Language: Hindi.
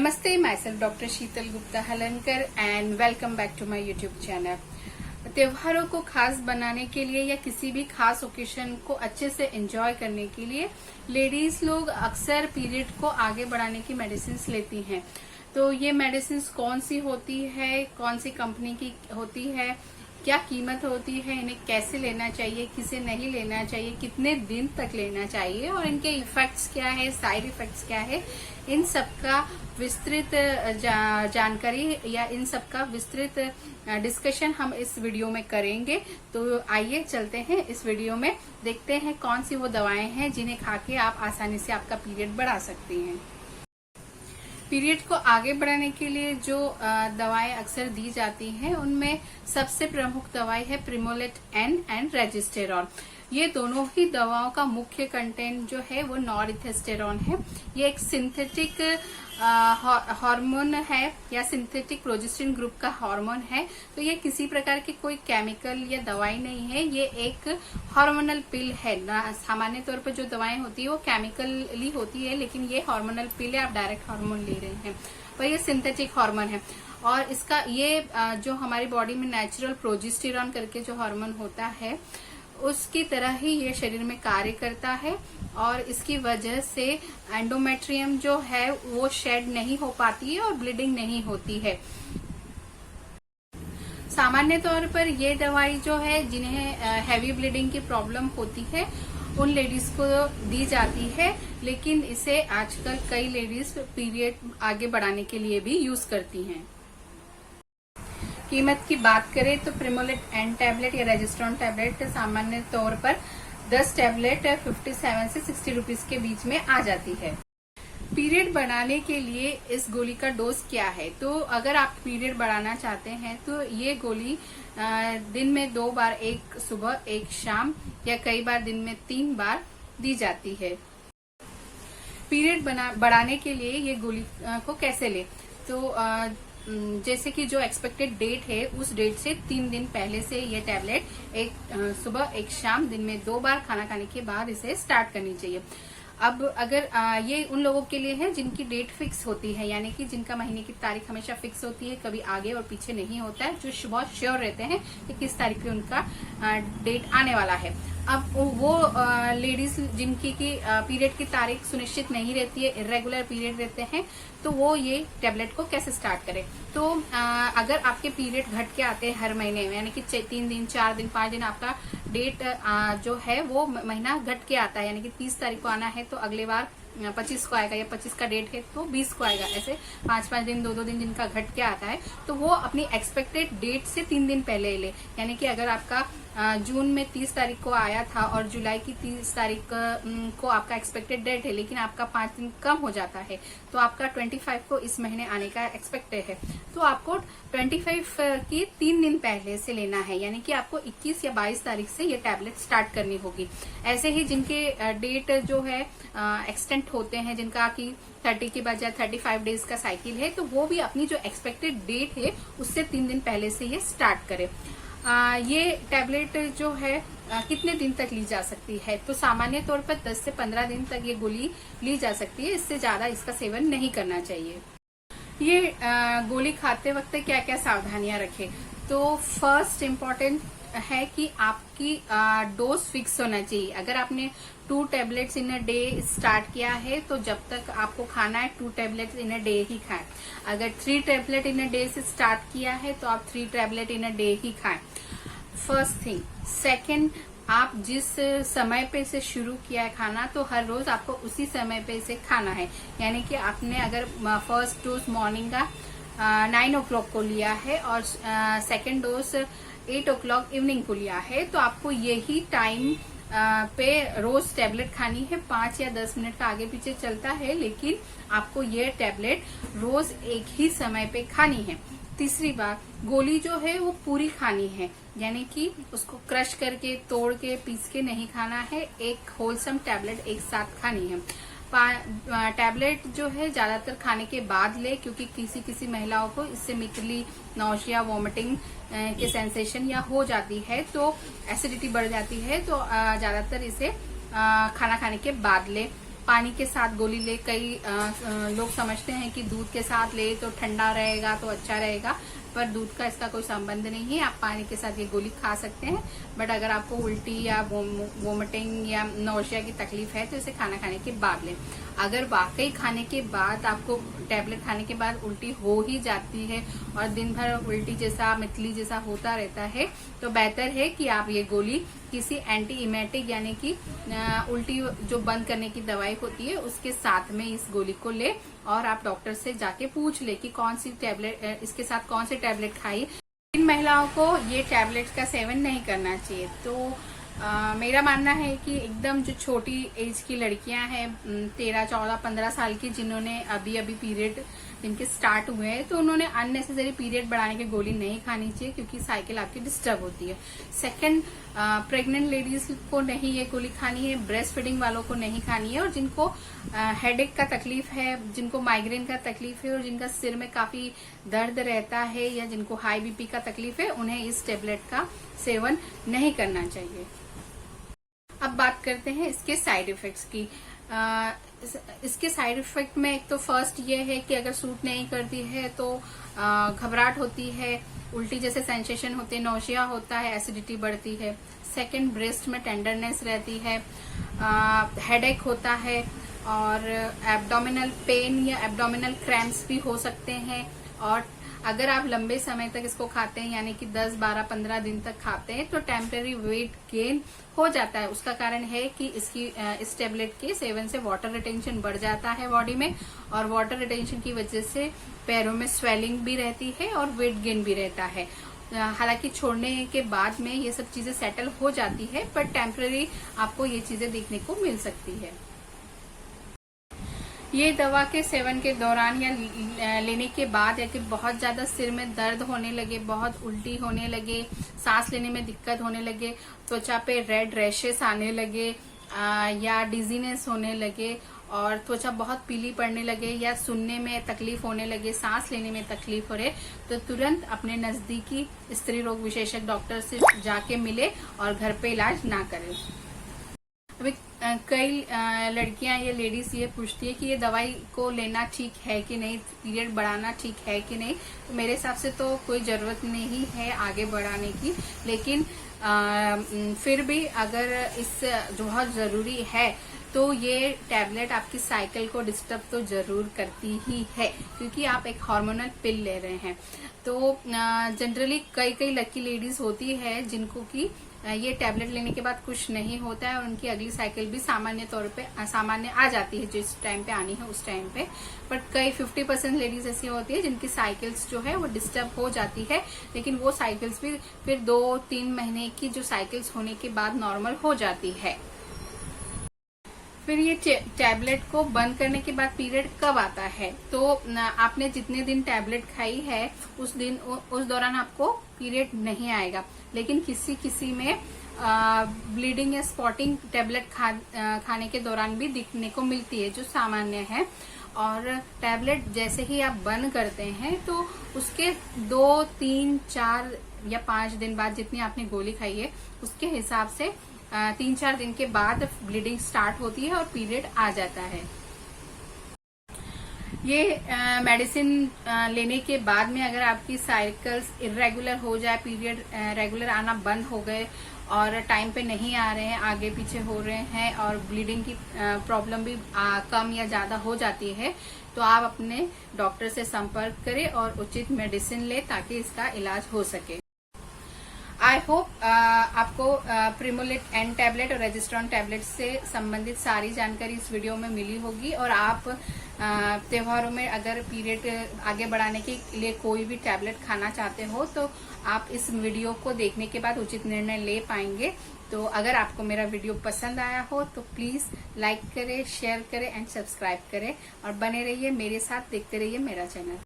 नमस्ते, myself doctor Sheetal Gupta Halankar and welcome back to my YouTube channel. त्योहारों को खास बनाने के लिए या किसी भी खास ओकेशन को अच्छे से एंजॉय करने के लिए लेडीज लोग अक्सर पीरियड को आगे बढ़ाने की मेडिसिन लेती हैं। तो ये मेडिसिन कौन सी होती है, कौन सी कंपनी की होती है, क्या कीमत होती है, इन्हें कैसे लेना चाहिए, किसे नहीं लेना चाहिए, कितने दिन तक लेना चाहिए और इनके इफेक्ट्स क्या है, साइड इफेक्ट्स क्या है, इन सब का विस्तृत जानकारी या इन सब का विस्तृत डिस्कशन हम इस वीडियो में करेंगे। तो आइए चलते हैं इस वीडियो में, देखते हैं कौन सी वो दवाएं हैं जिन्हें खा के आप आसानी से आपका पीरियड बढ़ा सकती हैं। पीरियड को आगे बढ़ाने के लिए जो दवाएं अक्सर दी जाती हैं उनमें सबसे प्रमुख दवाई है प्रिमोलेट एन एंड रेजिस्टेरॉन। ये दोनों ही दवाओं का मुख्य कंटेंट जो है वो नॉरहेस्टेरॉन है। ये एक सिंथेटिक हार्मोन है या सिंथेटिक प्रोजेस्टेरोन ग्रुप का हार्मोन है। तो ये किसी प्रकार की कोई केमिकल या दवाई नहीं है, ये एक हार्मोनल पिल है। सामान्य तौर पर जो दवाएं होती है वो केमिकली होती है, लेकिन ये हार्मोनल पिल है, आप डायरेक्ट हार्मोन ले रहे हैं, पर ये सिंथेटिक हार्मोन है। और इसका ये जो हमारी बॉडी में नेचुरल प्रोजेस्टेरोन करके जो हार्मोन होता है उसकी तरह ही ये शरीर में कार्य करता है और इसकी वजह से एंडोमेट्रियम जो है वो शेड नहीं हो पाती है और ब्लीडिंग नहीं होती है। सामान्य तौर पर ये दवाई जो है जिन्हें हैवी ब्लीडिंग की प्रॉब्लम होती है उन लेडीज को दी जाती है, लेकिन इसे आजकल कई लेडीज पीरियड आगे बढ़ाने के लिए भी यूज करती हैं। कीमत की बात करें तो प्रिमोलेट एन टैबलेट या रेजिस्ट्रॉन टैबलेट सामान्य तौर पर 10 टैबलेट 57 से 60 रुपीज के बीच में आ जाती है। पीरियड बढ़ाने के लिए इस गोली का डोज क्या है? तो अगर आप पीरियड बढ़ाना चाहते हैं तो ये गोली दिन में 2 बार, एक सुबह एक शाम या कई बार दिन में 3 बार दी जाती है। पीरियड बढ़ाने के लिए ये गोली को कैसे ले? तो जैसे कि जो एक्सपेक्टेड डेट है उस डेट से 3 दिन पहले से ये टैबलेट एक सुबह एक शाम दिन में 2 बार खाना खाने के बाद इसे स्टार्ट करनी चाहिए। अब अगर ये उन लोगों के लिए है जिनकी डेट फिक्स होती है, यानी कि जिनका महीने की तारीख हमेशा फिक्स होती है, कभी आगे और पीछे नहीं होता है, जो बहुत श्योर रहते हैं कि किस तारीख पे उनका डेट आने वाला है। अब वो लेडीज जिनकी की पीरियड की तारीख सुनिश्चित नहीं रहती है, इरेगुलर पीरियड रहते हैं, तो वो ये टैबलेट को कैसे स्टार्ट करें? तो अगर आपके पीरियड घट के आते हैं हर महीने में, यानी कि 3 दिन, 4 दिन, 5 दिन आपका डेट जो है वो महीना घट के आता है, यानी कि 30 तारीख को आना है तो अगले बार 25 को आएगा, या 25 का डेट है तो 20 को आएगा, ऐसे 5-5 दिन, 2-2 दिन जिनका घट के आता है तो वो अपनी एक्सपेक्टेड डेट से 3 दिन पहले ले। यानी कि अगर आपका जून में 30 तारीख को आया था और जुलाई की 30 तारीख को आपका एक्सपेक्टेड डेट है, लेकिन आपका 5 दिन कम हो जाता है तो आपका 25 को इस महीने आने का एक्सपेक्टेड है, तो आपको 25 की 3 दिन पहले से लेना है, यानी कि आपको 21 या 22 तारीख से ये टैबलेट स्टार्ट करनी होगी। ऐसे ही जिनके डेट जो है एक्सटेंड होते हैं, जिनका कि 30 की बजाय 35 डेज का साइकिल है, तो वो भी अपनी जो एक्सपेक्टेड डेट है उससे 3 दिन पहले से ये स्टार्ट करे। ये टैबलेट जो है कितने दिन तक ली जा सकती है? तो सामान्य तौर पर 10 से 15 दिन तक ये गोली ली जा सकती है, इससे ज्यादा इसका सेवन नहीं करना चाहिए। ये गोली खाते वक्त क्या क्या सावधानियां रखें? तो फर्स्ट इम्पोर्टेंट है कि आपकी डोज फिक्स होना चाहिए। अगर आपने 2 tablets in a day start किया है तो जब तक आपको खाना है 2 टैबलेट्स इन अ डे ही खाएं। अगर 3 टैबलेट इन अ डे से स्टार्ट किया है तो आप 3 टैबलेट इन अ डे ही खाएं, फर्स्ट थिंग। सेकेंड, आप जिस समय पे से शुरू किया है खाना तो हर रोज आपको उसी समय पे से खाना है, यानी कि आपने अगर फर्स्ट डोज मॉर्निंग का 9 o'clock को लिया है और सेकेंड डोज 8 o'clock इवनिंग को लिया है, तो आपको यही टाइम पे रोज टैबलेट खानी है। 5 या 10 मिनट का आगे पीछे चलता है, लेकिन आपको ये टैबलेट रोज एक ही समय पे खानी है। तीसरी बात, गोली जो है वो पूरी खानी है, यानी कि उसको क्रश करके, तोड़ के, पीस के नहीं खाना है, एक होलसम टैबलेट एक साथ खानी है। टैबलेट जो है ज्यादातर खाने के बाद ले, क्योंकि किसी किसी महिलाओं को इससे मिकली, नौशिया, वॉमिटिंग के सेंसेशन या हो जाती है, तो एसिडिटी बढ़ जाती है, तो ज्यादातर इसे खाना खाने के बाद ले। पानी के साथ गोली ले। कई लोग समझते हैं कि दूध के साथ ले तो ठंडा रहेगा तो अच्छा रहेगा, पर दूध का इसका कोई संबंध नहीं है। आप पानी के साथ ये गोली खा सकते हैं, बट अगर आपको उल्टी या वोमिटिंग या नौशिया की तकलीफ है तो इसे खाना खाने के बाद लें। अगर वाकई खाने के बाद आपको टैबलेट खाने के बाद उल्टी हो ही जाती है और दिन भर उल्टी जैसा मितली जैसा होता रहता है, तो बेहतर है कि आप ये गोली किसी एंटी इमेटिक यानी कि उल्टी जो बंद करने की दवाई होती है उसके साथ में इस गोली को ले, और आप डॉक्टर से जाके पूछ ले कि कौन सी टैबलेट इसके साथ कौन सी टैबलेट खाई। इन महिलाओं को ये टैबलेट का सेवन नहीं करना चाहिए। तो मेरा मानना है कि एकदम जो छोटी एज की लड़कियां हैं 13, 14, 15 साल की, जिन्होंने अभी अभी पीरियड जिनके स्टार्ट हुए हैं, तो उन्होंने अननेसेसरी पीरियड बढ़ाने की गोली नहीं खानी चाहिए, क्योंकि साइकिल आपकी डिस्टर्ब होती है। सेकंड, प्रेग्नेंट लेडीज को नहीं ये गोली खानी है, ब्रेस्ट फीडिंग वालों को नहीं खानी है, और जिनको हेडेक का तकलीफ है, जिनको माइग्रेन का तकलीफ है और जिनका सिर में काफी दर्द रहता है या जिनको हाई बीपी का तकलीफ है, उन्हें इस टेबलेट का सेवन नहीं करना चाहिए। अब बात करते हैं इसके साइड इफेक्ट्स की। इसके साइड इफेक्ट में एक तो फर्स्ट ये है कि अगर सूट नहीं करती है तो घबराहट होती है, उल्टी जैसे सेंसेशन होते हैं, नौशिया होता है, एसिडिटी बढ़ती है। सेकंड, ब्रेस्ट में टेंडरनेस रहती है, हेडेक होता है, और एब्डोमिनल पेन या एब्डोमिनल क्रैम्प्स भी हो सकते हैं। और अगर आप लंबे समय तक इसको खाते हैं यानी कि 10, 12, 15 दिन तक खाते हैं तो टेम्परेरी वेट गेन हो जाता है। उसका कारण है कि इस टेबलेट के सेवन से वाटर रिटेंशन बढ़ जाता है बॉडी में, और वाटर रिटेंशन की वजह से पैरों में स्वेलिंग भी रहती है और वेट गेन भी रहता है। हालांकि छोड़ने के बाद में ये सब चीजें सेटल हो जाती है, पर टेम्परेरी आपको ये चीजें देखने को मिल सकती है। ये दवा के सेवन के दौरान या लेने के बाद या कि बहुत ज्यादा सिर में दर्द होने लगे, बहुत उल्टी होने लगे, सांस लेने में दिक्कत होने लगे, त्वचा पे रेड रैशेस आने लगे, या डिजीनेस होने लगे, और त्वचा बहुत पीली पड़ने लगे, या सुनने में तकलीफ होने लगे, सांस लेने में तकलीफ हो रहे, तो तुरंत अपने नजदीकी स्त्री रोग विशेषज्ञ डॉक्टर से जाके मिले और घर पे इलाज ना करें। अभी कई लड़कियां या लेडीज ये पूछती है कि ये दवाई को लेना ठीक है कि नहीं, पीरियड बढ़ाना ठीक है कि नहीं। तो मेरे हिसाब से तो कोई जरूरत नहीं है आगे बढ़ाने की, लेकिन फिर भी अगर इस बहुत जरूरी है तो ये टैबलेट आपकी साइकिल को डिस्टर्ब तो जरूर करती ही है, क्योंकि आप एक हार्मोनल पिल ले रहे हैं। तो जनरली कई लकी लेडीज होती है जिनको की ये टैबलेट लेने के बाद कुछ नहीं होता है और उनकी अगली साइकिल भी सामान्य तौर पे सामान्य आ जाती है, जिस टाइम पे आनी है उस टाइम पे। बट कई 50% लेडीज ऐसी होती है जिनकी साइकिल्स जो है वो डिस्टर्ब हो जाती है, लेकिन वो साइकिल्स भी फिर 2-3 महीने की जो साइकिल्स होने के बाद नॉर्मल हो जाती है। फिर ये टैबलेट को बंद करने के बाद पीरियड कब आता है, तो आपने जितने दिन टैबलेट खाई है उस दौरान आपको पीरियड नहीं आएगा, लेकिन किसी में ब्लीडिंग या स्पॉटिंग टैबलेट खाने के दौरान भी दिखने को मिलती है, जो सामान्य है। और टैबलेट जैसे ही आप बंद करते हैं तो उसके 2, 3, 4 या 5 दिन बाद जितनी आपने गोली खाई है उसके हिसाब से 3-4 दिन के बाद ब्लीडिंग स्टार्ट होती है और पीरियड आ जाता है। ये मेडिसिन लेने के बाद में अगर आपकी साइकिल्स इरेगुलर हो जाए, पीरियड रेगुलर आना बंद हो गए और टाइम पे नहीं आ रहे हैं, आगे पीछे हो रहे हैं, और ब्लीडिंग की प्रॉब्लम भी कम या ज्यादा हो जाती है, तो आप अपने डॉक्टर से संपर्क करें और उचित मेडिसिन लें ताकि इसका इलाज हो सके। आई होप आपको प्रिमोलेट एन टैबलेट और रेजिस्ट्रॉन टैबलेट से संबंधित सारी जानकारी इस वीडियो में मिली होगी, और आप त्योहारों में अगर पीरियड आगे बढ़ाने के लिए कोई भी टैबलेट खाना चाहते हो तो आप इस वीडियो को देखने के बाद उचित निर्णय ले पाएंगे। तो अगर आपको मेरा वीडियो पसंद आया हो तो प्लीज लाइक करें, शेयर करें एंड सब्सक्राइब करें, और बने रहिए मेरे साथ, देखते रहिए मेरा चैनल।